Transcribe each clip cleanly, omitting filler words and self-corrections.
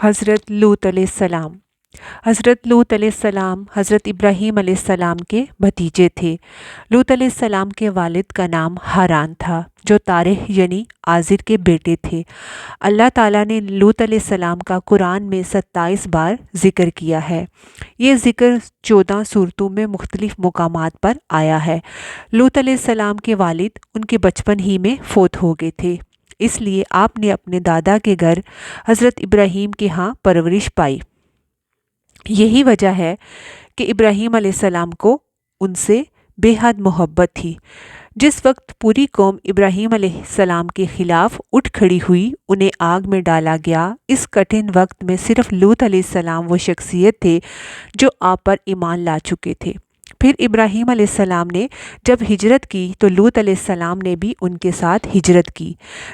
حضرت لوط علیہ السلام۔ حضرت لوط علیہ السلام حضرت ابراہیم علیہ السلام کے بھتیجے تھے۔ لوط علیہ السلام کے والد کا نام ہاران تھا، جو تارح یعنی آزر کے بیٹے تھے۔ اللہ تعالیٰ نے لوط علیہ السلام کا قرآن میں 27 بار ذکر کیا ہے۔ یہ ذکر 14 سورتوں میں مختلف مقامات پر آیا ہے۔ لوط علیہ السلام کے والد ان کے بچپن ہی میں فوت ہو گئے تھے، اس لیے آپ نے اپنے دادا کے گھر حضرت ابراہیم کے ہاں پرورش پائی۔ یہی وجہ ہے کہ ابراہیم علیہ السلام کو ان سے بے حد محبت تھی۔ جس وقت پوری قوم ابراہیم علیہ السلام کے خلاف اٹھ کھڑی ہوئی، انہیں آگ میں ڈالا گیا، اس کٹھن وقت میں صرف لوط علیہ السلام وہ شخصیت تھے جو آپ پر ایمان لا چکے تھے۔ پھر ابراہیم علیہ السلام نے جب ہجرت کی تو لوط علیہ السلام نے بھی ان کے ساتھ ہجرت کی۔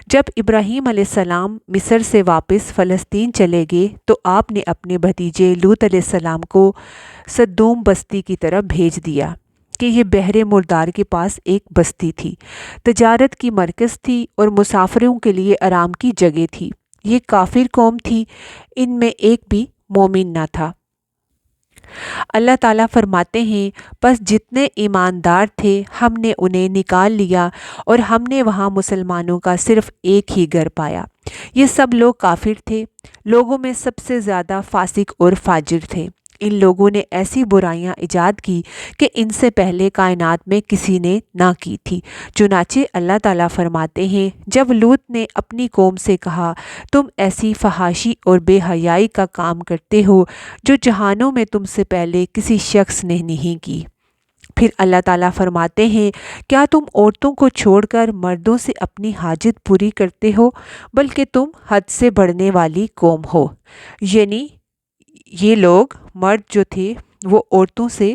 جب ابراہیم علیہ السلام مصر سے واپس فلسطین چلے گئے تو آپ نے اپنے بھتیجے لوط علیہ السلام کو سدوم بستی کی طرف بھیج دیا کہ یہ بحر مردار کے پاس ایک بستی تھی، تجارت کی مرکز تھی اور مسافروں کے لیے آرام کی جگہ تھی۔ یہ کافر قوم تھی، ان میں ایک بھی مومن نہ تھا۔ اللہ تعالیٰ فرماتے ہیں، پس جتنے ایماندار تھے ہم نے انہیں نکال لیا اور ہم نے وہاں مسلمانوں کا صرف ایک ہی گھر پایا۔ یہ سب لوگ کافر تھے، لوگوں میں سب سے زیادہ فاسق اور فاجر تھے۔ ان لوگوں نے ایسی برائیاں ایجاد کی کہ ان سے پہلے کائنات میں کسی نے نہ کی تھی۔ چنانچہ اللہ تعالیٰ فرماتے ہیں، جب لوط نے اپنی قوم سے کہا، تم ایسی فحاشی اور بے حیائی کا کام کرتے ہو جو جہانوں میں تم سے پہلے کسی شخص نے نہیں کی۔ پھر اللہ تعالیٰ فرماتے ہیں، کیا تم عورتوں کو چھوڑ کر مردوں سے اپنی حاجت پوری کرتے ہو؟ بلکہ تم حد سے بڑھنے والی قوم ہو۔ یعنی یہ لوگ مرد جو تھے وہ عورتوں سے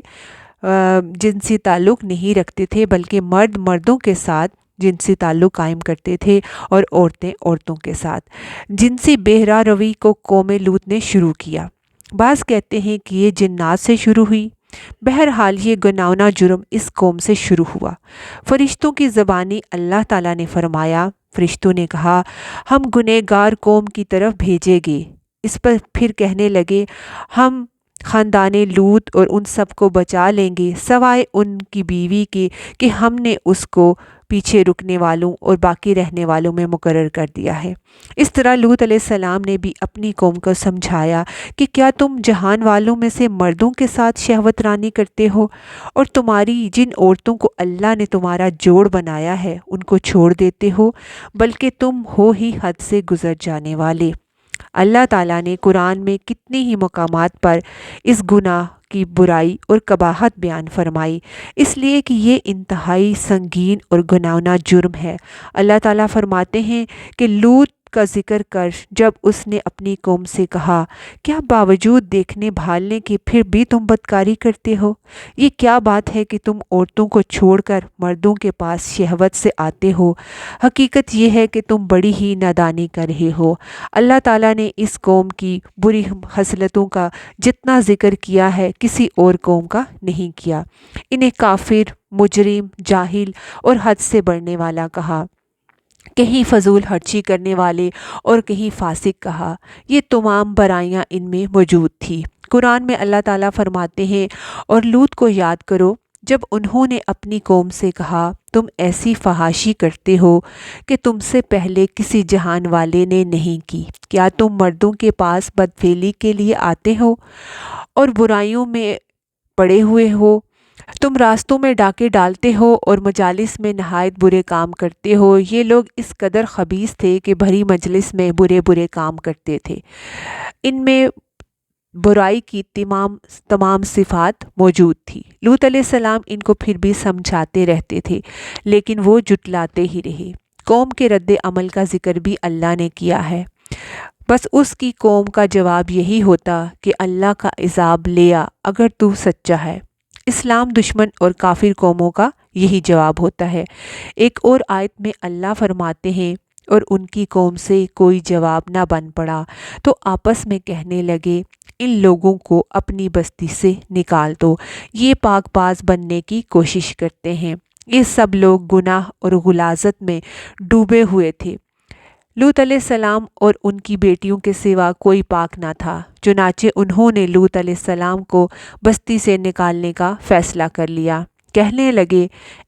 جنسی تعلق نہیں رکھتے تھے، بلکہ مرد مردوں کے ساتھ جنسی تعلق قائم کرتے تھے اور عورتیں عورتوں کے ساتھ۔ جنسی بہرہ روی کو قوم لوط نے شروع کیا۔ بعض کہتے ہیں کہ یہ جنات سے شروع ہوئی۔ بہرحال یہ گناؤنا جرم اس قوم سے شروع ہوا۔ فرشتوں کی زبانی اللہ تعالیٰ نے فرمایا، فرشتوں نے کہا، ہم گنہگار قوم کی طرف بھیجے گئے۔ اس پر پھر کہنے لگے، ہم خاندان لوط اور ان سب کو بچا لیں گے سوائے ان کی بیوی کے کہ ہم نے اس کو پیچھے رکنے والوں اور باقی رہنے والوں میں مقرر کر دیا ہے۔ اس طرح لوط علیہ السلام نے بھی اپنی قوم کو سمجھایا کہ کیا تم جہان والوں میں سے مردوں کے ساتھ شہوت رانی کرتے ہو اور تمہاری جن عورتوں کو اللہ نے تمہارا جوڑ بنایا ہے ان کو چھوڑ دیتے ہو، بلکہ تم ہو ہی حد سے گزر جانے والے۔ اللہ تعالیٰ نے قرآن میں کتنے ہی مقامات پر اس گناہ کی برائی اور قباحت بیان فرمائی، اس لیے کہ یہ انتہائی سنگین اور گناؤنا جرم ہے۔ اللہ تعالیٰ فرماتے ہیں کہ لوط کا ذکر کر جب اس نے اپنی قوم سے کہا، کیا باوجود دیکھنے بھالنے کے پھر بھی تم بدکاری کرتے ہو؟ یہ کیا بات ہے کہ تم عورتوں کو چھوڑ کر مردوں کے پاس شہوت سے آتے ہو؟ حقیقت یہ ہے کہ تم بڑی ہی نادانی کر رہے ہو۔ اللہ تعالیٰ نے اس قوم کی بری خصلتوں کا جتنا ذکر کیا ہے کسی اور قوم کا نہیں کیا۔ انہیں کافر، مجرم، جاہل اور حد سے بڑھنے والا کہا، کہیں فضول خرچی کرنے والے اور کہیں فاسق کہا۔ یہ تمام برائیاں ان میں موجود تھی۔ قرآن میں اللہ تعالیٰ فرماتے ہیں، اور لوط کو یاد کرو جب انہوں نے اپنی قوم سے کہا، تم ایسی فحاشی کرتے ہو کہ تم سے پہلے کسی جہان والے نے نہیں کی۔ کیا تم مردوں کے پاس بدفعلی کے لیے آتے ہو اور برائیوں میں پڑے ہوئے ہو؟ تم راستوں میں ڈاکے ڈالتے ہو اور مجالس میں نہایت برے کام کرتے ہو۔ یہ لوگ اس قدر خبیث تھے کہ بھری مجلس میں برے برے کام کرتے تھے۔ ان میں برائی کی تمام صفات موجود تھی۔ لوط علیہ السلام ان کو پھر بھی سمجھاتے رہتے تھے، لیکن وہ جھٹلاتے ہی رہے۔ قوم کے رد عمل کا ذکر بھی اللہ نے کیا ہے۔ بس اس کی قوم کا جواب یہی ہوتا کہ اللہ کا عذاب لیا اگر تو سچا ہے۔ اسلام دشمن اور کافر قوموں کا یہی جواب ہوتا ہے۔ ایک اور آیت میں اللہ فرماتے ہیں، اور ان کی قوم سے کوئی جواب نہ بن پڑا تو آپس میں کہنے لگے، ان لوگوں کو اپنی بستی سے نکال دو، یہ پاک باز بننے کی کوشش کرتے ہیں۔ یہ سب لوگ گناہ اور غلاظت میں ڈوبے ہوئے تھے، لوط علیہ السلام اور ان کی بیٹیوں کے سوا کوئی پاک نہ تھا، چنانچہ انہوں نے لوط علیہ السلام کو بستی سے نکالنے کا فیصلہ کر لیا۔ کہنے لگے،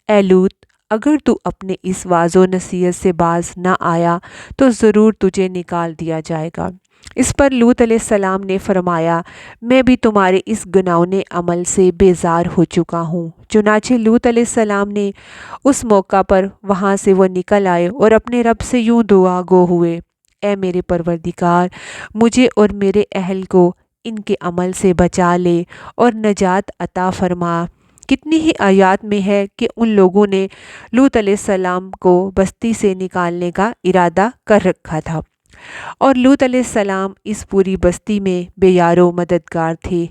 اے لوط، اگر تو اپنے اس واعظ و نصیحت سے باز نہ آیا تو ضرور تجھے نکال دیا جائے گا۔ اس پر لوط علیہ السلام نے فرمایا، میں بھی تمہارے اس گناؤنے عمل سے بیزار ہو چکا ہوں۔ چنانچہ لوط علیہ السلام نے اس موقع پر وہاں سے وہ نکل آئے اور اپنے رب سے یوں دعا گو ہوئے، اے میرے پروردگار، مجھے اور میرے اہل کو ان کے عمل سے بچا لے اور نجات عطا فرما۔ کتنی ہی آیات میں ہے کہ ان لوگوں نے لوط علیہ السلام کو بستی سے نکالنے کا ارادہ کر رکھا تھا، اور لوط علیہ السلام اس پوری بستی میں بے یار و مددگار تھے۔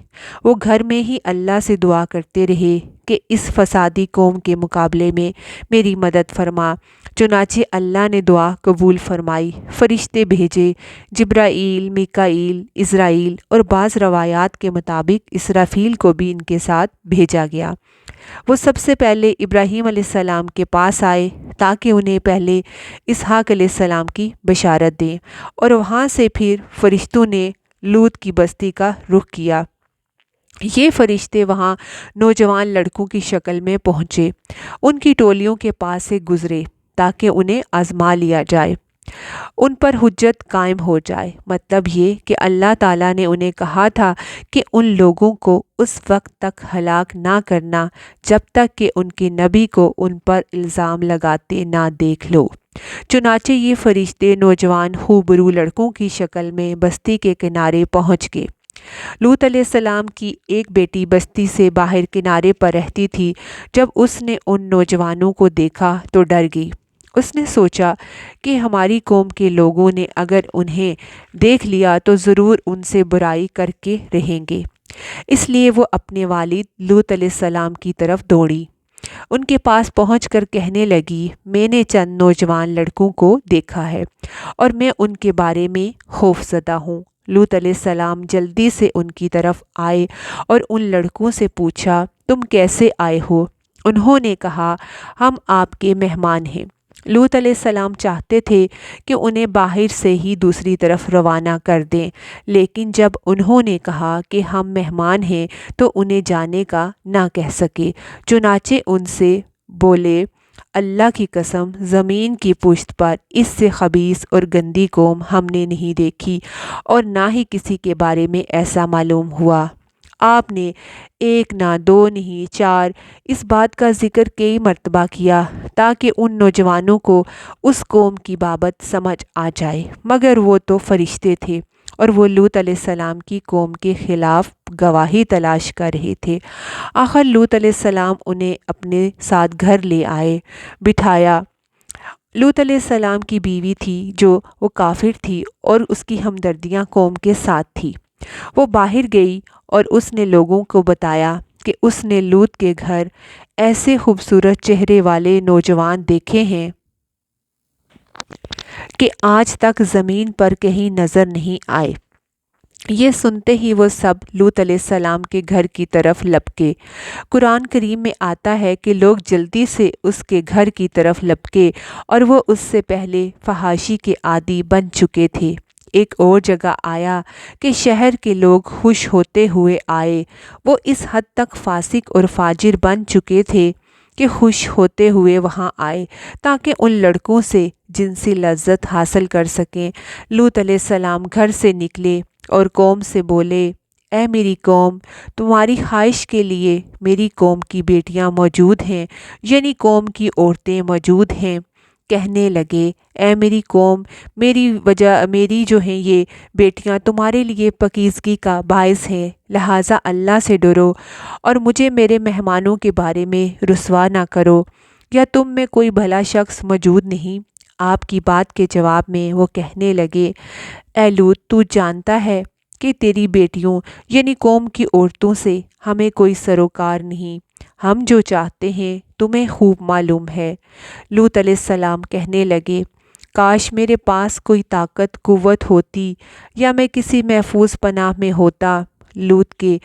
وہ گھر میں ہی اللہ سے دعا کرتے رہے کہ اس فسادی قوم کے مقابلے میں میری مدد فرما۔ چنانچہ اللہ نے دعا قبول فرمائی، فرشتے بھیجے، جبرائیل، میکائیل، عزرائیل، اور بعض روایات کے مطابق اسرافیل کو بھی ان کے ساتھ بھیجا گیا۔ وہ سب سے پہلے ابراہیم علیہ السلام کے پاس آئے تاکہ انہیں پہلے اسحاق علیہ السلام کی بشارت دیں، اور وہاں سے پھر فرشتوں نے لوط کی بستی کا رخ کیا۔ یہ فرشتے وہاں نوجوان لڑکوں کی شکل میں پہنچے، ان کی ٹولیوں کے پاس سے گزرے تاکہ انہیں آزما لیا جائے، ان پر حجت قائم ہو جائے۔ مطلب یہ کہ اللہ تعالیٰ نے انہیں کہا تھا کہ ان لوگوں کو اس وقت تک ہلاک نہ کرنا جب تک کہ ان کے نبی کو ان پر الزام لگاتے نہ دیکھ لو۔ چنانچہ یہ فرشتے نوجوان خوبرو لڑکوں کی شکل میں بستی کے کنارے پہنچ گئے۔ لوط علیہ السلام کی ایک بیٹی بستی سے باہر کنارے پر رہتی تھی۔ جب اس نے ان نوجوانوں کو دیکھا تو ڈر گئی۔ اس نے سوچا کہ ہماری قوم کے لوگوں نے اگر انہیں دیکھ لیا تو ضرور ان سے برائی کر کے رہیں گے، اس لیے وہ اپنے والد لوط علیہ السلام کی طرف دوڑی۔ ان کے پاس پہنچ کر کہنے لگی، میں نے چند نوجوان لڑکوں کو دیکھا ہے اور میں ان کے بارے میں خوف زدہ ہوں۔ لوط علیہ السلام جلدی سے ان کی طرف آئے اور ان لڑکوں سے پوچھا، تم کیسے آئے ہو؟ انہوں نے کہا، ہم آپ کے مہمان ہیں۔ لوط علیہ السلام چاہتے تھے کہ انہیں باہر سے ہی دوسری طرف روانہ کر دیں، لیکن جب انہوں نے کہا کہ ہم مہمان ہیں تو انہیں جانے کا نہ کہہ سکے۔ چنانچہ ان سے بولے، اللہ کی قسم، زمین کی پشت پر اس سے خبیث اور گندی قوم ہم نے نہیں دیکھی، اور نہ ہی کسی کے بارے میں ایسا معلوم ہوا۔ آپ نے ایک نہ دو نہیں 4 اس بات کا ذکر کئی مرتبہ کیا تاکہ ان نوجوانوں کو اس قوم کی بابت سمجھ آ جائے، مگر وہ تو فرشتے تھے اور وہ لوط علیہ السلام کی قوم کے خلاف گواہی تلاش کر رہے تھے۔ آخر لوط علیہ السلام انہیں اپنے ساتھ گھر لے آئے، بٹھایا۔ لوط علیہ السلام کی بیوی تھی جو وہ کافر تھی، اور اس کی ہمدردیاں قوم کے ساتھ تھی۔ وہ باہر گئی اور اس نے لوگوں کو بتایا کہ اس نے لوط کے گھر ایسے خوبصورت چہرے والے نوجوان دیکھے ہیں کہ آج تک زمین پر کہیں نظر نہیں آئے۔ یہ سنتے ہی وہ سب لوط علیہ السلام کے گھر کی طرف لپکے۔ قرآن کریم میں آتا ہے کہ لوگ جلدی سے اس کے گھر کی طرف لپکے اور وہ اس سے پہلے فحاشی کے عادی بن چکے تھے۔ ایک اور جگہ آیا کہ شہر کے لوگ خوش ہوتے ہوئے آئے۔ وہ اس حد تک فاسق اور فاجر بن چکے تھے کہ خوش ہوتے ہوئے وہاں آئے تاکہ ان لڑکوں سے جنسی لذت حاصل کر سکیں۔ لوط علیہ السلام گھر سے نکلے اور قوم سے بولے، اے میری قوم، تمہاری خواہش کے لیے میری قوم کی بیٹیاں موجود ہیں، یعنی قوم کی عورتیں موجود ہیں۔ کہنے لگے، اے میری قوم، میری جو ہیں یہ بیٹیاں تمہارے لیے پاکیزگی کا باعث ہیں، لہٰذا اللہ سے ڈرو اور مجھے میرے مہمانوں کے بارے میں رسوا نہ کرو۔ یا تم میں کوئی بھلا شخص موجود نہیں؟ آپ کی بات کے جواب میں وہ کہنے لگے، اے لوط، تو جانتا ہے کہ تیری بیٹیوں یعنی قوم کی عورتوں سے ہمیں کوئی سروکار نہیں، ہم جو چاہتے ہیں تمہیں خوب معلوم ہے۔ لوط علیہ السلام کہنے لگے، کاش میرے پاس کوئی طاقت قوت ہوتی یا میں کسی محفوظ پناہ میں ہوتا۔ لوط کے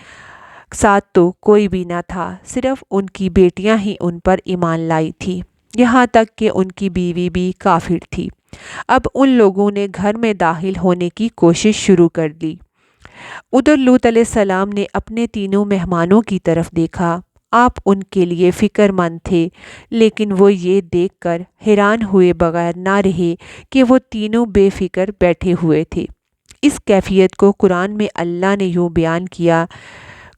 ساتھ تو کوئی بھی نہ تھا، صرف ان کی بیٹیاں ہی ان پر ایمان لائی تھی۔ یہاں تک کہ ان کی بیوی بھی کافر تھی۔ اب ان لوگوں نے گھر میں داخل ہونے کی کوشش شروع کر دی۔ ادھر لوط علیہ السلام نے اپنے تینوں مہمانوں کی طرف دیکھا۔ آپ ان کے لیے فکر مند تھے، لیکن وہ یہ دیکھ کر حیران ہوئے بغیر نہ رہے کہ وہ تینوں بے فکر بیٹھے ہوئے تھے۔ اس کیفیت کو قرآن میں اللہ نے یوں بیان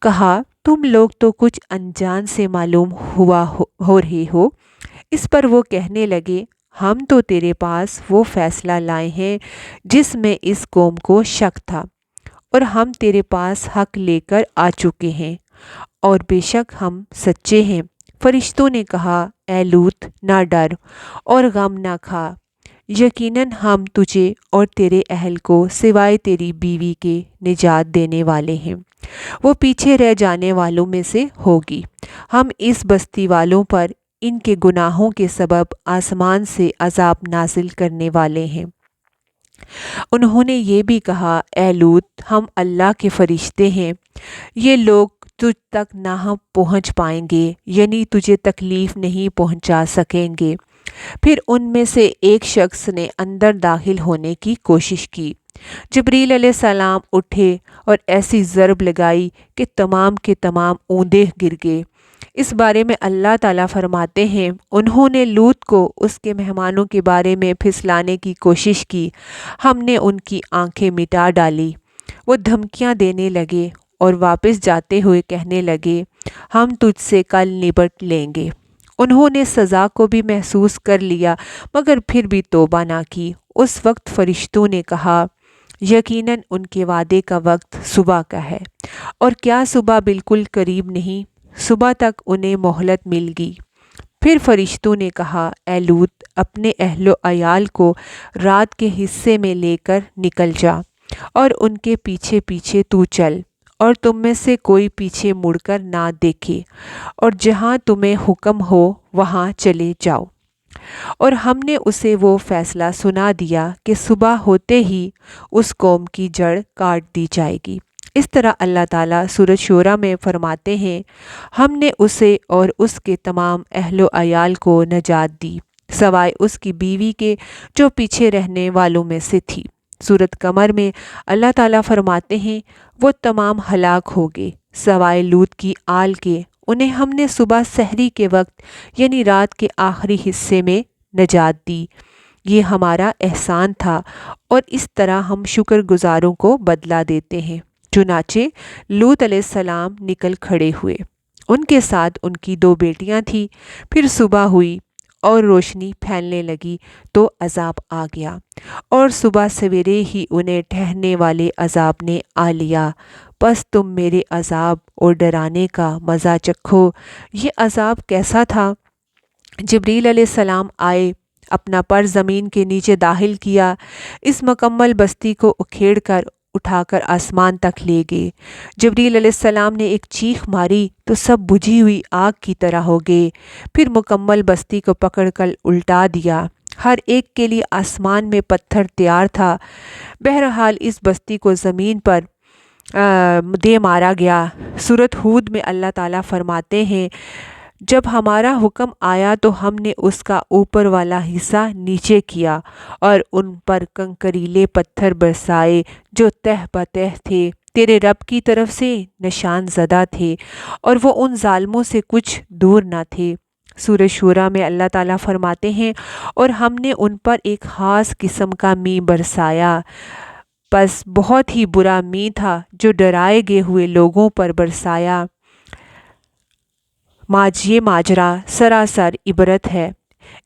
کہا، تم لوگ تو کچھ انجان سے معلوم ہو رہے ہو۔ اس پر وہ کہنے لگے، ہم تو تیرے پاس وہ فیصلہ لائے ہیں جس میں اس قوم کو شک تھا، اور ہم تیرے پاس حق لے کر آ چکے ہیں، اور بے شک ہم سچے ہیں۔ فرشتوں نے کہا، اے لوط، نہ ڈر اور غم نہ کھا، یقیناً ہم تجھے اور تیرے اہل کو سوائے تیری بیوی کے نجات دینے والے ہیں۔ وہ پیچھے رہ جانے والوں میں سے ہوگی۔ ہم اس بستی والوں پر ان کے گناہوں کے سبب آسمان سے عذاب نازل کرنے والے ہیں۔ انہوں نے یہ بھی کہا، اے لوط، ہم اللہ کے فرشتے ہیں، یہ لوگ تجھ تک نہ پہنچ پائیں گے، یعنی تجھے تکلیف نہیں پہنچا سکیں گے۔ پھر ان میں سے ایک شخص نے اندر داخل ہونے کی کوشش کی۔ جبریل علیہ السلام اٹھے اور ایسی ضرب لگائی کہ تمام کے تمام اوندے گر گئے۔ اس بارے میں اللہ تعالیٰ فرماتے ہیں، انہوں نے لوط کو اس کے مہمانوں کے بارے میں پھسلانے کی کوشش کی، ہم نے ان کی آنکھیں مٹا ڈالی۔ وہ دھمکیاں دینے لگے اور واپس جاتے ہوئے کہنے لگے، ہم تجھ سے کل نبٹ لیں گے۔ انہوں نے سزا کو بھی محسوس کر لیا، مگر پھر بھی توبہ نہ کی۔ اس وقت فرشتوں نے کہا، یقیناً ان کے وعدے کا وقت صبح کا ہے، اور کیا صبح بالکل قریب نہیں؟ صبح تک انہیں مہلت مل گئی۔ پھر فرشتوں نے کہا، اے لوط، اپنے اہل و عیال کو رات کے حصے میں لے کر نکل جا، اور ان کے پیچھے پیچھے تو چل، اور تم میں سے کوئی پیچھے مڑ کر نہ دیکھے، اور جہاں تمہیں حکم ہو وہاں چلے جاؤ۔ اور ہم نے اسے وہ فیصلہ سنا دیا کہ صبح ہوتے ہی اس قوم کی جڑ کاٹ دی جائے گی۔ اس طرح اللہ تعالیٰ سورۃ شورى میں فرماتے ہیں، ہم نے اسے اور اس کے تمام اہل و عیال کو نجات دی، سوائے اس کی بیوی کے جو پیچھے رہنے والوں میں سے تھی۔ سورۃ قمر میں اللہ تعالیٰ فرماتے ہیں، وہ تمام ہلاک ہو گئے سوائے لوط کی آل کے، انہیں ہم نے صبح سحری کے وقت یعنی رات کے آخری حصے میں نجات دی۔ یہ ہمارا احسان تھا، اور اس طرح ہم شکر گزاروں کو بدلہ دیتے ہیں۔ چنانچہ لوط علیہ السلام نکل کھڑے ہوئے، ان کے ساتھ ان کی 2 بیٹیاں تھیں۔ پھر صبح ہوئی اور روشنی پھیلنے لگی تو عذاب آ گیا، اور صبح سویرے ہی انہیں ٹھہرنے والے عذاب نے آ لیا۔ پس تم میرے عذاب اور ڈرانے کا مزہ چکھو۔ یہ عذاب کیسا تھا؟ جبریل علیہ السلام آئے، اپنا پر زمین کے نیچے داخل کیا، اس مکمل بستی کو اکھیڑ کر اٹھا کر آسمان تک لے گئے۔ جبریل علیہ السلام نے ایک چیخ ماری تو سب بجھی ہوئی آگ کی طرح ہو گئے۔ پھر مکمل بستی کو پکڑ کر الٹا دیا، ہر ایک کے لیے آسمان میں پتھر تیار تھا۔ بہرحال اس بستی کو زمین پر دے مارا گیا۔ سورۃ ہود میں اللہ تعالیٰ فرماتے ہیں، جب ہمارا حکم آیا تو ہم نے اس کا اوپر والا حصہ نیچے کیا، اور ان پر کنکریلے پتھر برسائے جو تہ بتہ تھے، تیرے رب کی طرف سے نشان زدہ تھے، اور وہ ان ظالموں سے کچھ دور نہ تھے۔ سورۃ شورى میں اللہ تعالیٰ فرماتے ہیں، اور ہم نے ان پر ایک خاص قسم کا مینہ برسایا، بس بہت ہی برا مینہ تھا جو ڈرائے گئے ہوئے لوگوں پر برسایا۔ یہ ماجرا سراسر عبرت ہے،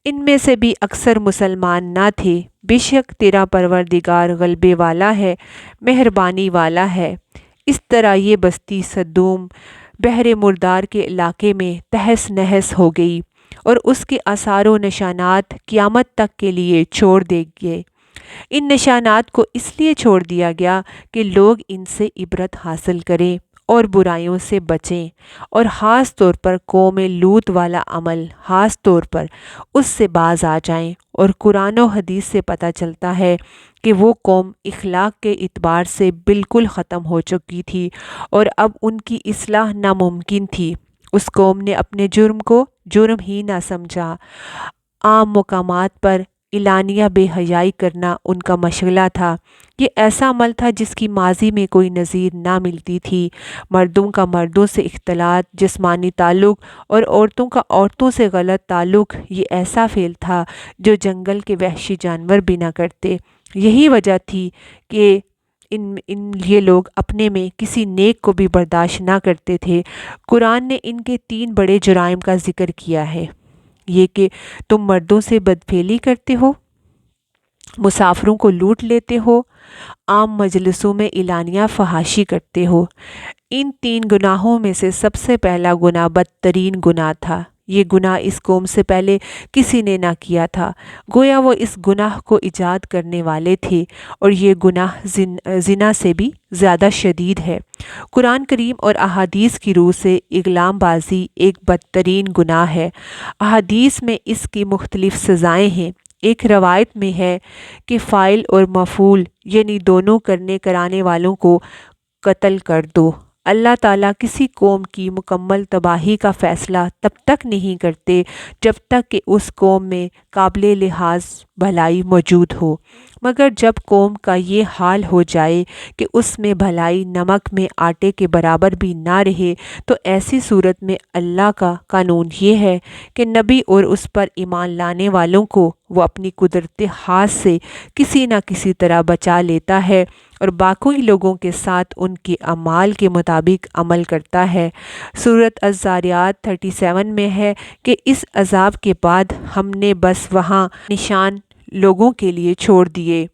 ان میں سے بھی اکثر مسلمان نہ تھے۔ بے شک تیرا پروردگار غلبے والا ہے، مہربانی والا ہے۔ اس طرح یہ بستی سدوم بحر مردار کے علاقے میں تہس نہس ہو گئی، اور اس کے آثار و نشانات قیامت تک کے لیے چھوڑ دیے گئے۔ ان نشانات کو اس لیے چھوڑ دیا گیا کہ لوگ ان سے عبرت حاصل کریں اور برائیوں سے بچیں، اور خاص طور پر قوم لوط والا عمل خاص طور پر اس سے باز آ جائیں۔ اور قرآن و حدیث سے پتہ چلتا ہے کہ وہ قوم اخلاق کے اعتبار سے بالکل ختم ہو چکی تھی، اور اب ان کی اصلاح ناممکن تھی۔ اس قوم نے اپنے جرم کو جرم ہی نہ سمجھا۔ عام مقامات پر اعلانیہ بے حیائی کرنا ان کا مشغلہ تھا۔ یہ ایسا عمل تھا جس کی ماضی میں کوئی نظیر نہ ملتی تھی۔ مردوں کا مردوں سے اختلاط، جسمانی تعلق، اور عورتوں کا عورتوں سے غلط تعلق، یہ ایسا فعل تھا جو جنگل کے وحشی جانور بھی نہ کرتے۔ یہی وجہ تھی کہ یہ لوگ اپنے میں کسی نیک کو بھی برداشت نہ کرتے تھے۔ قرآن نے ان کے 3 بڑے جرائم کا ذکر کیا ہے۔ یہ کہ تم مردوں سے بدفعلی کرتے ہو، مسافروں کو لوٹ لیتے ہو، عام مجلسوں میں اعلانیہ فحاشی کرتے ہو۔ ان 3 گناہوں میں سے سب سے پہلا گناہ بدترین گناہ تھا۔ یہ گناہ اس قوم سے پہلے کسی نے نہ کیا تھا، گویا وہ اس گناہ کو ایجاد کرنے والے تھے، اور یہ گناہ زنا سے بھی زیادہ شدید ہے۔ قرآن کریم اور احادیث کی روح سے اغلام بازی ایک بدترین گناہ ہے۔ احادیث میں اس کی مختلف سزائیں ہیں۔ ایک روایت میں ہے کہ فاعل اور مفعول یعنی دونوں کرنے کرانے والوں کو قتل کر دو۔ اللہ تعالیٰ کسی قوم کی مکمل تباہی کا فیصلہ تب تک نہیں کرتے جب تک کہ اس قوم میں قابل لحاظ بھلائی موجود ہو، مگر جب قوم کا یہ حال ہو جائے کہ اس میں بھلائی نمک میں آٹے کے برابر بھی نہ رہے، تو ایسی صورت میں اللہ کا قانون یہ ہے کہ نبی اور اس پر ایمان لانے والوں کو وہ اپنی قدرتی ہاتھ سے کسی نہ کسی طرح بچا لیتا ہے اور باقی لوگوں کے ساتھ ان کے اعمال کے مطابق عمل کرتا ہے۔ سورۃ الذاریات 37 میں ہے کہ اس عذاب کے بعد ہم نے بس وہاں نشان لوگوں کے لیے چھوڑ دیے۔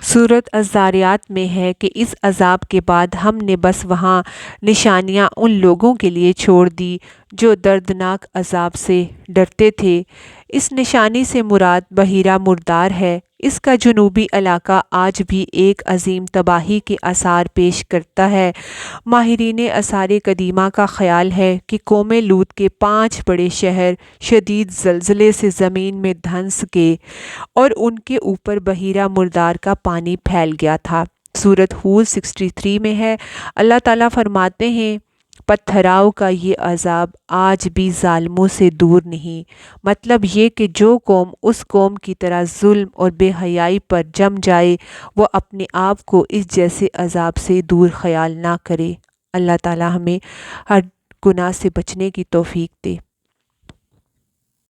سورۃ الذاریات میں ہے کہ اس عذاب کے بعد ہم نے بس وہاں نشانیاں ان لوگوں کے لیے چھوڑ دی جو دردناک عذاب سے ڈرتے تھے۔ اس نشانی سے مراد بحیرہ مردار ہے۔ اس کا جنوبی علاقہ آج بھی ایک عظیم تباہی کے آثار پیش کرتا ہے۔ ماہرین آثار قدیمہ کا خیال ہے کہ قوم لوط کے 5 بڑے شہر شدید زلزلے سے زمین میں دھنس گئے اور ان کے اوپر بحیرہ مردار کا پانی پھیل گیا تھا۔ سورۃ ہود 63 میں ہے، اللہ تعالیٰ فرماتے ہیں پتھراؤ کا یہ عذاب آج بھی ظالموں سے دور نہیں۔ مطلب یہ کہ جو قوم اس قوم کی طرح ظلم اور بے حیائی پر جم جائے وہ اپنے آپ کو اس جیسے عذاب سے دور خیال نہ کرے۔ اللہ تعالیٰ ہمیں ہر گناہ سے بچنے کی توفیق دے۔